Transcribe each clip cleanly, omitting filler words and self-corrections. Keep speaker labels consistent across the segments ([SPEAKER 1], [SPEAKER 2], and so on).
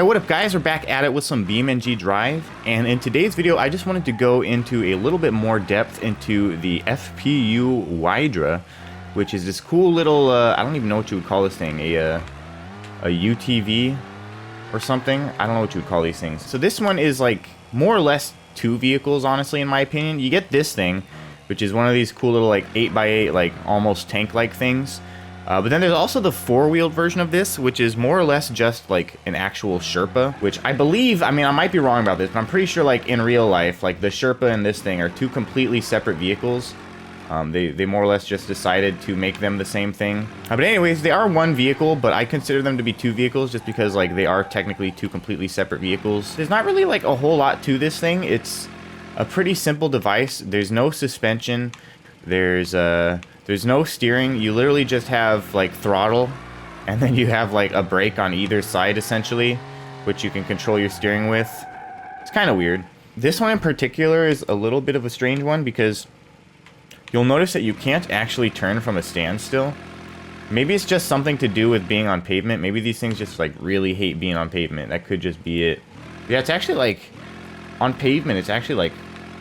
[SPEAKER 1] Hey, what up guys, we're back at it with some BeamNG.drive, and in today's video I just wanted to go into a little bit more depth into the FPU Wydra, which is this cool little, I don't even know what you would call this thing, a UTV or something. I don't know what you would call these things. So this one is like more or less two vehicles, honestly, in my opinion. You get this thing, which is one of these cool little like 8x8 like almost tank-like things. But then there's also the four-wheeled version of this, which is more or less just like an actual Sherpa, which I believe, I mean, I might be wrong about this, but I'm pretty sure like in real life, like the Sherpa and this thing are two completely separate vehicles. They more or less just decided to make them the same thing. But anyways, they are one vehicle, but I consider them to be two vehicles just because like they are technically two completely separate vehicles. There's not really like a whole lot to this thing. It's a pretty simple device. There's no suspension. There's no steering. You literally just have like throttle, and then you have like a brake on either side essentially, which you can control your steering with. It's kind of weird. This one in particular is a little bit of a strange one because you'll notice that you can't actually turn from a standstill. Maybe it's just something to do with being on pavement. Maybe these things just like really hate being on pavement. That could just be it. Yeah, it's actually like on pavement, it's actually like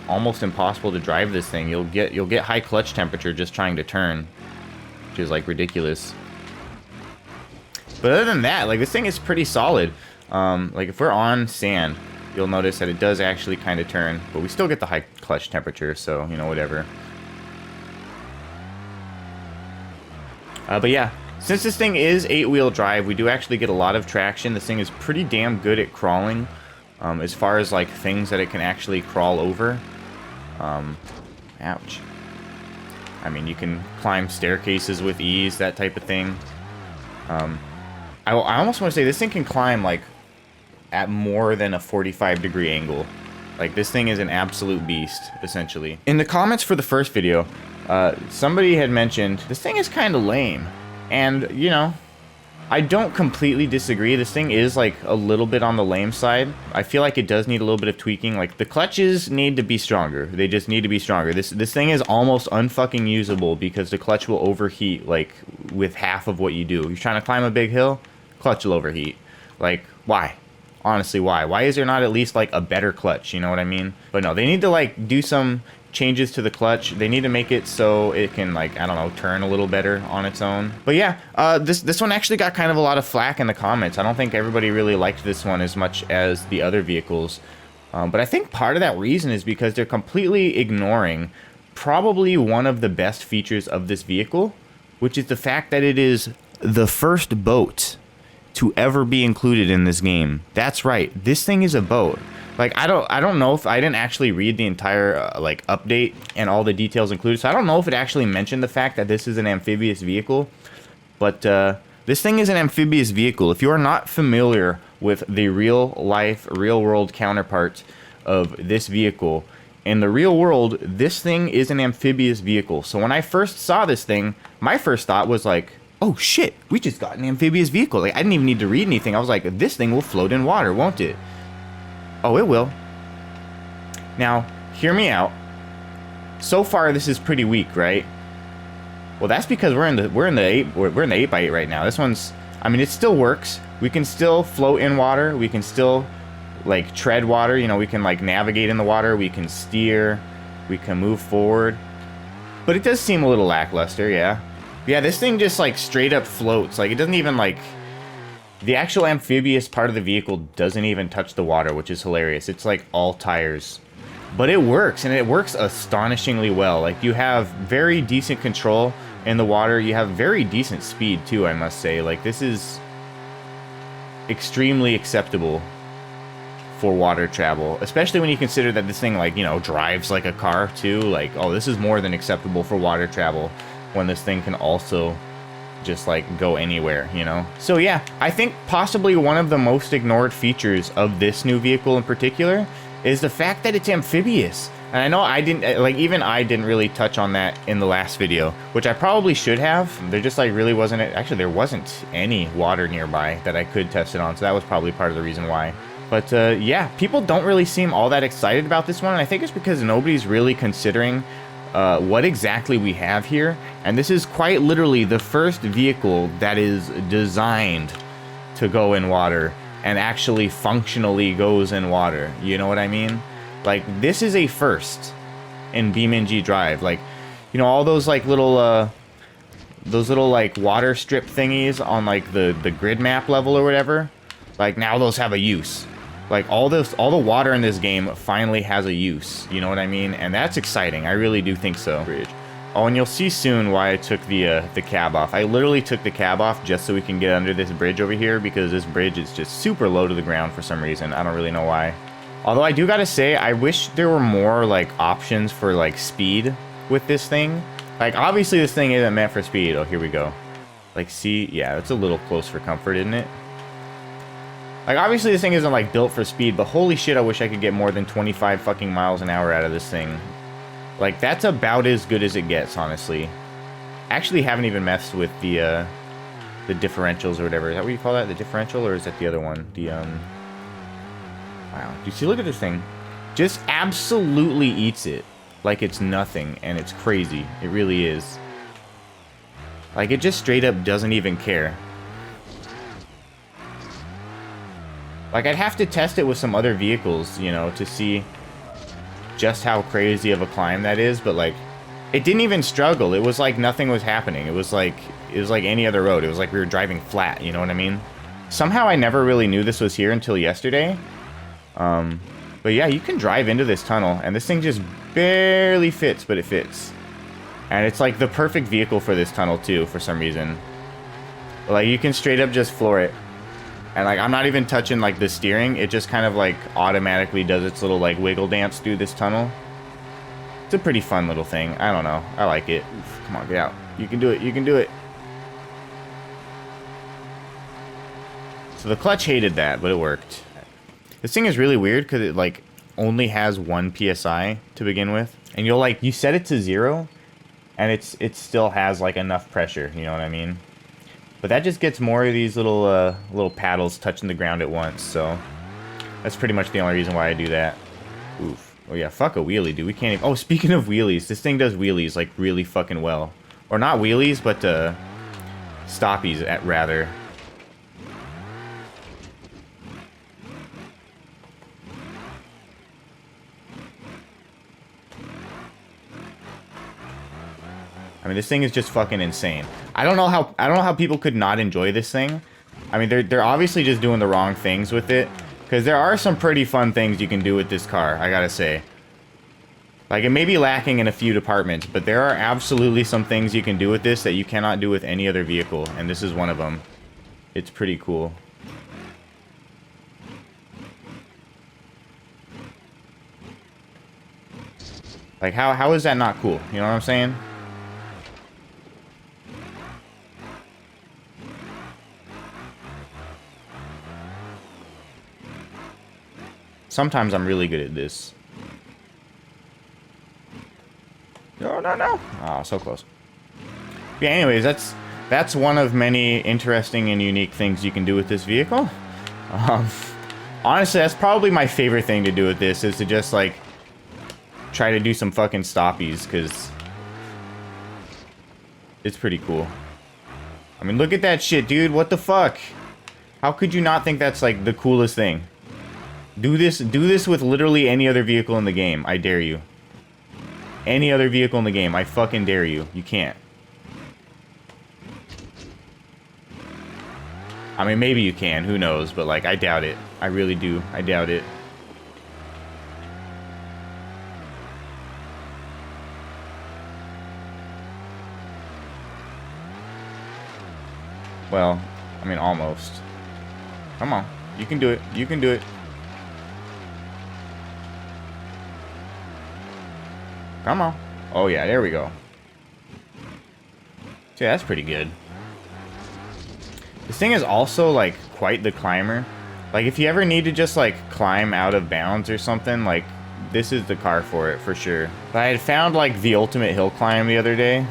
[SPEAKER 1] almost impossible to drive this thing. You'll get high clutch temperature just trying to turn, which is like ridiculous. But other than that, like this thing is pretty solid. Like if we're on sand, you'll notice that it does actually kind of turn, but we still get the high clutch temperature, so you know, whatever. But yeah, since this thing is 8-wheel drive, we do actually get a lot of traction. This thing is pretty damn good at crawling, as far as like things that it can actually crawl over. Ouch. I mean, you can climb staircases with ease, that type of thing. I almost want to say this thing can climb like at more than a 45-degree angle. Like this thing is an absolute beast, essentially. In the comments for the first video, somebody had mentioned this thing is kind of lame, and you know, I don't completely disagree. This thing is like a little bit on the lame side. I feel like it does need a little bit of tweaking. Like the clutches need to be stronger. They just need to be stronger. This thing is almost unfucking usable because the clutch will overheat like with half of what you do. You're trying to climb a big hill, clutch will overheat. Like why? Honestly, why? Why is there not at least like a better clutch? You know what I mean? But no, they need to like do some changes to the clutch. They need to make it so it can like, I don't know, turn a little better on its own. But yeah, this one actually got kind of a lot of flack in the comments. I don't think everybody really liked this one as much as the other vehicles. But I think part of that reason is because they're completely ignoring probably one of the best features of this vehicle, which is the fact that it is the first boat to ever be included in this game. That's right, this thing is a boat. Like I don't know if I didn't actually read the entire like update and all the details included, so I don't know if it actually mentioned the fact that this is an amphibious vehicle. But this thing is an amphibious vehicle. If you are not familiar with the real world counterpart of this vehicle, in the real world, this thing is an amphibious vehicle. So when I first saw this thing, my first thought was like, oh shit, we just got an amphibious vehicle. Like I didn't even need to read anything. I was like, this thing will float in water, won't it? Oh, it will. Now, hear me out. So far, this is pretty weak, right? Well, that's because we're in the 8x8 right now. This one's, I mean, it still works. We can still float in water. We can still like tread water. You know, we can like navigate in the water. We can steer. We can move forward. But it does seem a little lackluster, yeah. Yeah, this thing just like straight up floats. Like it doesn't even like. The actual amphibious part of the vehicle doesn't even touch the water, which is hilarious. It's like all tires. But it works, and it works astonishingly well. Like you have very decent control in the water. You have very decent speed too, I must say. Like this is extremely acceptable for water travel, especially when you consider that this thing like, you know, drives like a car too. Like, oh, this is more than acceptable for water travel when this thing can also just like go anywhere, you know. So yeah, I think possibly one of the most ignored features of this new vehicle in particular is the fact that it's amphibious. And I know I didn't, like even I didn't really touch on that in the last video, which I probably should have. There just like really wasn't, actually there wasn't any water nearby that I could test it on, so that was probably part of the reason why. But yeah, people don't really seem all that excited about this one, and I think it's because nobody's really considering what exactly we have here. And this is quite literally the first vehicle that is designed to go in water and actually functionally goes in water. You know what I mean? Like, this is a first in BeamNG.drive. Like, you know, all those like little like water strip thingies on like the grid map level or whatever. Like, now those have a use. Like, all the water in this game finally has a use. You know what I mean? And that's exciting. I really do think so. Oh, and you'll see soon why I took the cab off. I literally took the cab off just so we can get under this bridge over here, because this bridge is just super low to the ground for some reason. I don't really know why. Although I do gotta say, I wish there were more like options for like speed with this thing. Like, obviously this thing isn't meant for speed. Oh, here we go. Like, see, yeah, it's a little close for comfort, isn't it? Like, obviously this thing isn't like built for speed, but holy shit, I wish I could get more than 25 fucking miles an hour out of this thing. Like, that's about as good as it gets, honestly. Actually, haven't even messed with the differentials or whatever. Is that what you call that? The differential, or is that the other one? The wow. Do you see? Look at this thing. Just absolutely eats it like it's nothing, and it's crazy. It really is. Like, it just straight up doesn't even care. Like, I'd have to test it with some other vehicles, you know, to see just how crazy of a climb that is, but like, it didn't even struggle. It was like nothing was happening. It was like any other road. It was like we were driving flat, you know what I mean? Somehow I never really knew this was here until yesterday. But yeah, you can drive into this tunnel, and this thing just barely fits, but it fits. And it's like the perfect vehicle for this tunnel too, for some reason. Like, you can straight up just floor it. And like, I'm not even touching like the steering. It just kind of like automatically does its little like wiggle dance through this tunnel. It's a pretty fun little thing. I don't know. I like it. Oof, come on, get out. You can do it. You can do it. So the clutch hated that, but it worked. This thing is really weird because it like only has 1 PSI to begin with. And you'll like, you set it to 0 and it still has like enough pressure. You know what I mean? But that just gets more of these little paddles touching the ground at once, so that's pretty much the only reason why I do that. Oof. Oh yeah, fuck a wheelie, dude. We can't even... Oh, speaking of wheelies, this thing does wheelies, like, really fucking well. Or not wheelies, but, stoppies, rather. I mean, this thing is just fucking insane. I don't know how people could not enjoy this thing. I mean, they're obviously just doing the wrong things with it, because there are some pretty fun things you can do with this car, I gotta say. Like, it may be lacking in a few departments, but there are absolutely some things you can do with this that you cannot do with any other vehicle, and this is one of them. It's pretty cool. Like, how is that not cool? You know what I'm saying? Sometimes I'm really good at this. No, no, no. Oh, so close. Yeah, anyways, that's one of many interesting and unique things you can do with this vehicle. Honestly, that's probably my favorite thing to do with this, is to just, like, try to do some fucking stoppies, because it's pretty cool. I mean, look at that shit, dude. What the fuck? How could you not think that's, like, the coolest thing? Do this with literally any other vehicle in the game. I dare you. Any other vehicle in the game. I fucking dare you. You can't. I mean, maybe you can. Who knows? But, like, I doubt it. I really do. I doubt it. Well, I mean, almost. Come on. You can do it. You can do it. Come on. Oh, yeah, there we go. Yeah, that's pretty good. This thing is also, like, quite the climber. Like, if you ever need to just, like, climb out of bounds or something, like, this is the car for it, for sure. But I had found, like, the ultimate hill climb the other day.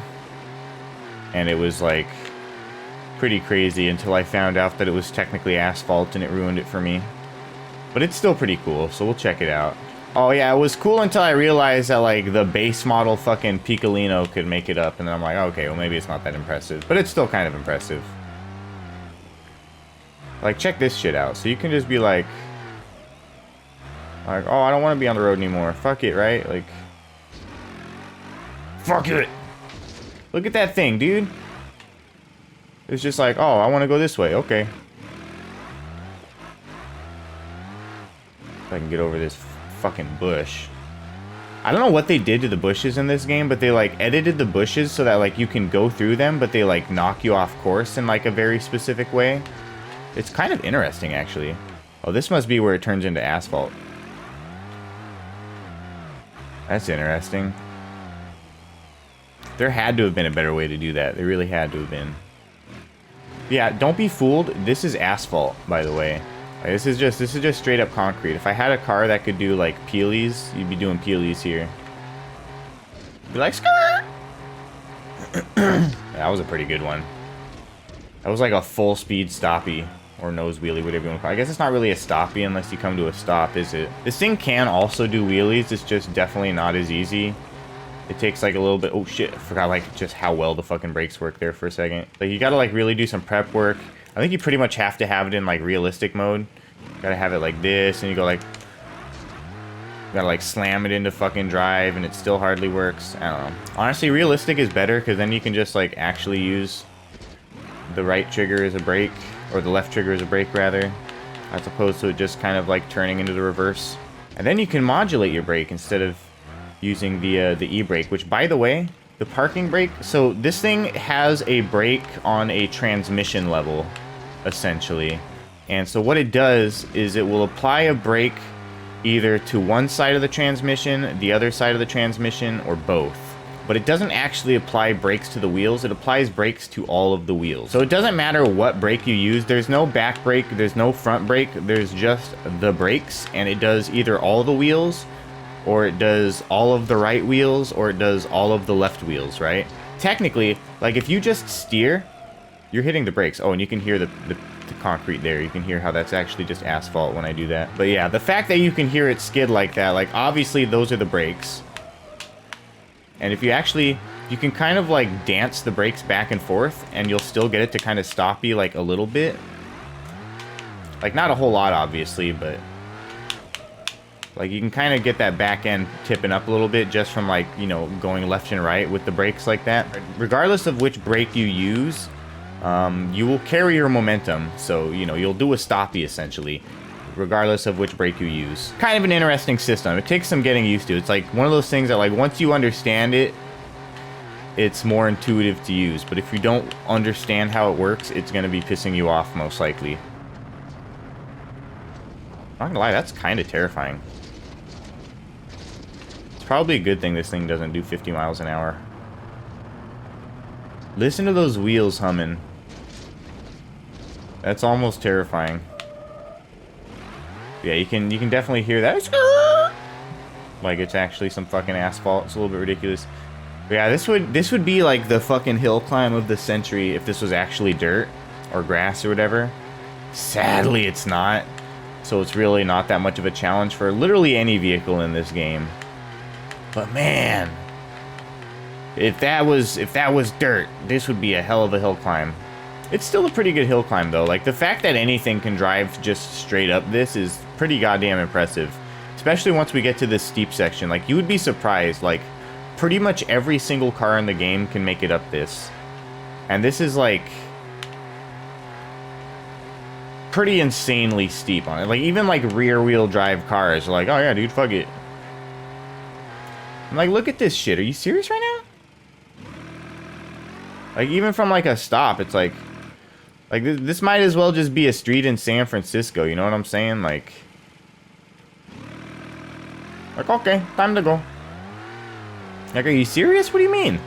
[SPEAKER 1] And it was, like, pretty crazy until I found out that it was technically asphalt and it ruined it for me. But it's still pretty cool, so we'll check it out. Oh yeah, it was cool until I realized that, like, the base model fucking Piccolino could make it up, and then I'm like, okay, well, maybe it's not that impressive. But it's still kind of impressive. Like, check this shit out. So you can just be like, oh, I don't want to be on the road anymore. Fuck it, right? Like, fuck it. Look at that thing, dude. It's just like, oh, I want to go this way. Okay. If I can get over this fucking bush. I don't know what they did to the bushes in this game, but they, like, edited the bushes so that, like, you can go through them, but they, like, knock you off course in, like, a very specific way. It's kind of interesting, actually. Oh, this must be where it turns into asphalt. That's interesting. There had to have been a better way to do that. There really had to have been. Yeah, don't be fooled. This is asphalt, by the way. Like, this is just straight up concrete. If I had a car that could do like peelies, you'd be doing peelies here. Be like, skirt. That was a pretty good one. That was like a full speed stoppie or nose wheelie, whatever you want to call it. I guess it's not really a stoppie unless you come to a stop, is it? This thing can also do wheelies. It's just definitely not as easy. It takes like a little bit. Oh shit, I forgot like just how well the fucking brakes work there for a second. Like you gotta like really do some prep work. I think you pretty much have to have it in like realistic mode. You gotta have it like this, and you go like, you gotta like slam it into fucking drive, and it still hardly works. I don't know. Honestly, realistic is better because then you can just like actually use the right trigger as a brake, or the left trigger as a brake rather, as opposed to it just kind of like turning into the reverse. And then you can modulate your brake instead of using the e-brake, which by the way, the parking brake, so this thing has a brake on a transmission level, essentially. And so what it does is it will apply a brake either to one side of the transmission, the other side of the transmission, or both. But it doesn't actually apply brakes to the wheels, it applies brakes to all of the wheels. So it doesn't matter what brake you use, there's no back brake, there's no front brake, there's just the brakes, and it does either all the wheels, or it does all of the right wheels, or it does all of the left wheels, right? Technically, like if you just steer, you're hitting the brakes. Oh, and you can hear the concrete there. You can hear how that's actually just asphalt when I do that. But yeah, the fact that you can hear it skid like that, like obviously those are the brakes. And if you actually, you can kind of like dance the brakes back and forth, and you'll still get it to kind of stop you like a little bit. Like not a whole lot, obviously, but like you can kind of get that back end tipping up a little bit just from like, you know, going left and right with the brakes like that. Regardless of which brake you use, you will carry your momentum. So, you know, you'll do a stoppie essentially, regardless of which brake you use. Kind of an interesting system. It takes some getting used to. It's like one of those things that like once you understand it, it's more intuitive to use. But if you don't understand how it works, it's going to be pissing you off most likely. Not gonna lie, that's kind of terrifying. Probably a good thing this thing doesn't do 50 miles an hour. Listen to those wheels humming. That's almost terrifying. Yeah, you can definitely hear that. Like it's actually some fucking asphalt. It's a little bit ridiculous. But yeah, this would be like the fucking hill climb of the century if this was actually dirt or grass or whatever. Sadly, it's not. So it's really not that much of a challenge for literally any vehicle in this game. But man, if that was dirt, this would be a hell of a hill climb. It's still a pretty good hill climb though. Like the fact that anything can drive just straight up this is pretty goddamn impressive. Especially once we get to this steep section. Like you would be surprised, like pretty much every single car in the game can make it up this. And this is like pretty insanely steep on it. Like even like rear wheel drive cars are like, oh yeah dude, fuck it. I'm like, look at this shit. Are you serious right now? Like, even from, like, a stop, it's like this might as well just be a street in San Francisco. You know what I'm saying? Like, okay, time to go. Like, are you serious? What do you mean?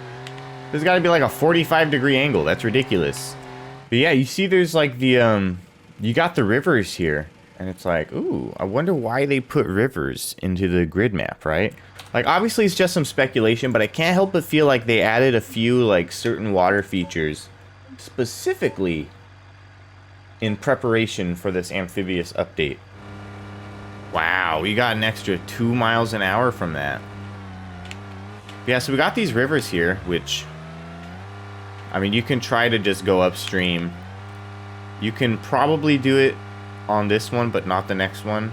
[SPEAKER 1] There's got to be, like, a 45-degree angle. That's ridiculous. But, yeah, you see there's, like, the, you got the rivers here. And it's like, ooh, I wonder why they put rivers into the grid map, right? Like, obviously it's just some speculation, but I can't help but feel like they added a few, like, certain water features specifically in preparation for this Amphibious update. Wow, we got an extra 2 miles an hour from that. Yeah, so we got these rivers here, which, I mean, you can try to just go upstream You can probably do it on this one, but not the next one.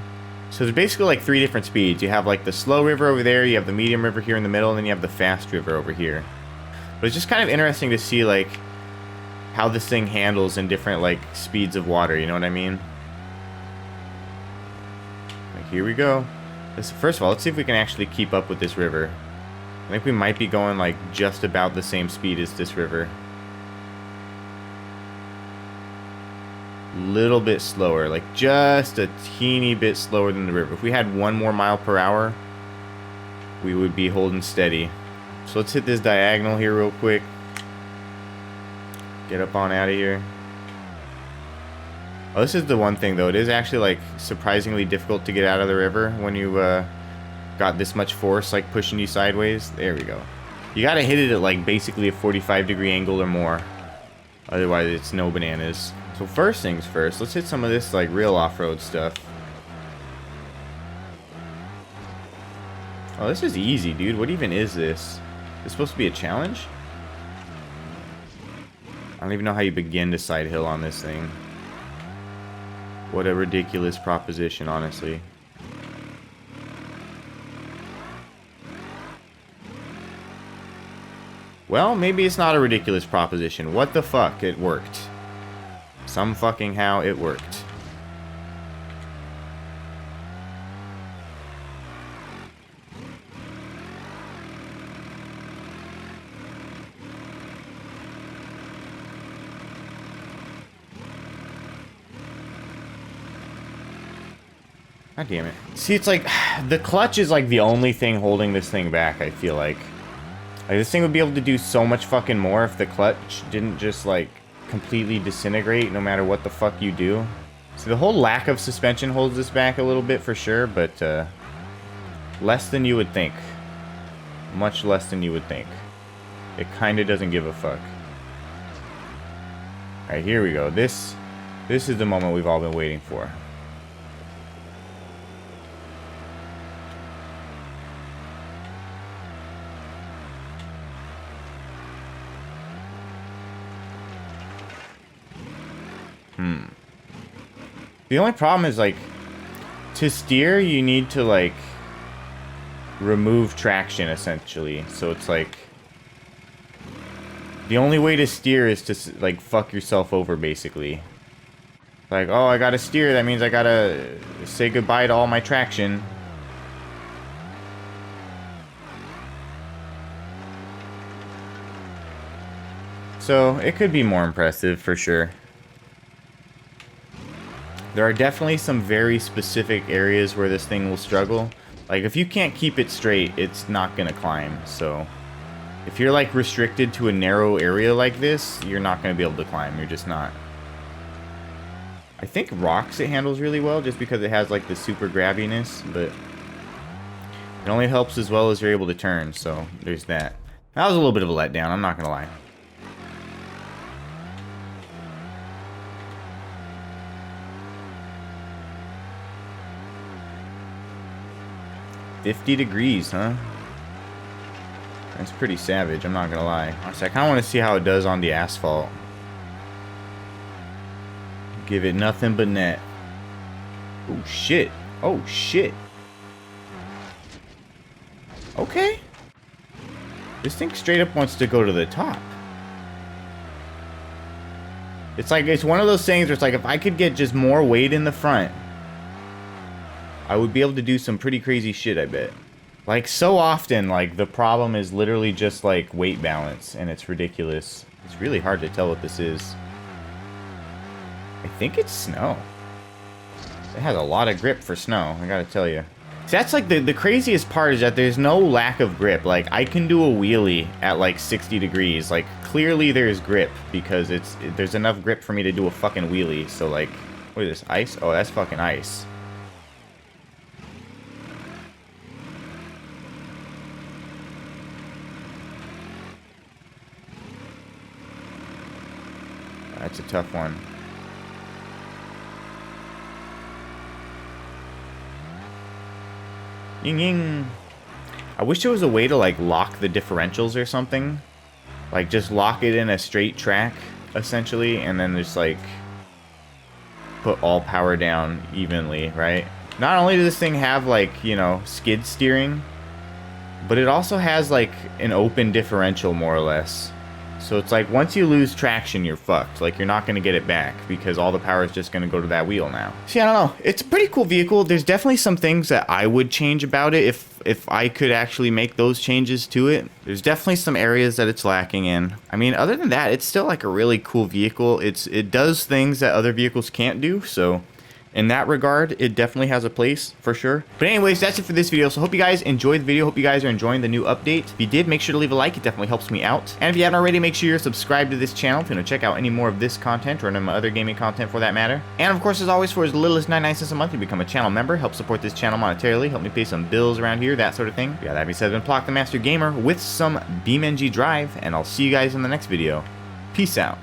[SPEAKER 1] So there's basically like 3 different speeds. You have like the slow river over there, you have the medium river here in the middle, and then you have the fast river over here. But it's just kind of interesting to see like how this thing handles in different like speeds of water, you know what I mean? Like, here we go. First of all, let's see if we can actually keep up with this river. I think we might be going like just about the same speed as this river. Little bit slower, like just a teeny bit slower than the river. If we had 1 more mile per hour, we would be holding steady. So let's hit this diagonal here real quick. Get up on out of here. Oh, this is the one thing though. It is actually like surprisingly difficult to get out of the river when you got this much force like pushing you sideways. There we go. You gotta hit it at like basically a 45-degree angle or more. Otherwise it's no bananas. So first things first, let's hit some of this like real off-road stuff. Oh, this is easy, dude. What even is this? Is this supposed to be a challenge? I don't even know how you begin to side hill on this thing. What a ridiculous proposition, honestly. Well, maybe it's not a ridiculous proposition. What the fuck? It worked. Some fucking how it worked. God damn it. See, it's like, the clutch is like the only thing holding this thing back, I feel like. Like, this thing would be able to do so much fucking more if the clutch didn't just, like, completely disintegrate no matter what the fuck you do. So the whole lack of suspension holds this back a little bit for sure, but, less than you would think. Much less than you would think. It kinda doesn't give a fuck. Alright, here we go. This is the moment we've all been waiting for. The only problem is, like, to steer, you need to, like, remove traction, essentially. So it's, like, the only way to steer is to, like, fuck yourself over, basically. Like, oh, I gotta steer, that means I gotta say goodbye to all my traction. So, it could be more impressive, for sure. There are definitely some very specific areas where this thing will struggle. Like, if you can't keep it straight, it's not gonna climb. So, if you're, like, restricted to a narrow area like this, you're not gonna be able to climb. You're just not. I think rocks it handles really well, just because it has, like, the super grabbiness, but it only helps as well as you're able to turn, so there's that. That was a little bit of a letdown, I'm not gonna lie. $50, huh? That's pretty savage, I'm not gonna lie. Honestly, I kinda wanna see how it does on the asphalt. Give it nothing but net. Oh shit. Oh shit. Okay. This thing straight up wants to go to the top. It's like, it's one of those things where it's like, if I could get just more weight in the front, I would be able to do some pretty crazy shit, I bet. Like, so often, like, the problem is literally just, like, weight balance, and it's ridiculous. It's really hard to tell what this is. I think it's snow. It has a lot of grip for snow, I gotta tell you. See, that's, like, the craziest part is that there's no lack of grip. Like, I can do a wheelie at, like, 60 degrees. Like, clearly there's grip, because there's enough grip for me to do a fucking wheelie. So, like, what is this, ice? Oh, that's fucking ice. That's a tough one. Ying ying. I wish there was a way to, like, lock the differentials or something. Like, just lock it in a straight track, essentially, and then just, like, put all power down evenly, right? Not only does this thing have, like, you know, skid steering, but it also has, like, an open differential, more or less. So it's like, once you lose traction, you're fucked. Like, you're not going to get it back, because all the power is just going to go to that wheel now. See, I don't know. It's a pretty cool vehicle. There's definitely some things that I would change about it if I could actually make those changes to it. There's definitely some areas that it's lacking in. I mean, other than that, it's still, like, a really cool vehicle. It does things that other vehicles can't do, so in that regard, it definitely has a place, for sure. But anyways, that's it for this video. So hope you guys enjoyed the video. Hope you guys are enjoying the new update. If you did, make sure to leave a like. It definitely helps me out. And if you haven't already, make sure you're subscribed to this channel if you want to check out any more of this content or any of my other gaming content for that matter. And of course, as always, for as little as 99 cents a month, you become a channel member. Help support this channel monetarily. Help me pay some bills around here, that sort of thing. Yeah, that being said, I've been Plock the Master Gamer with some BeamNG.drive, and I'll see you guys in the next video. Peace out.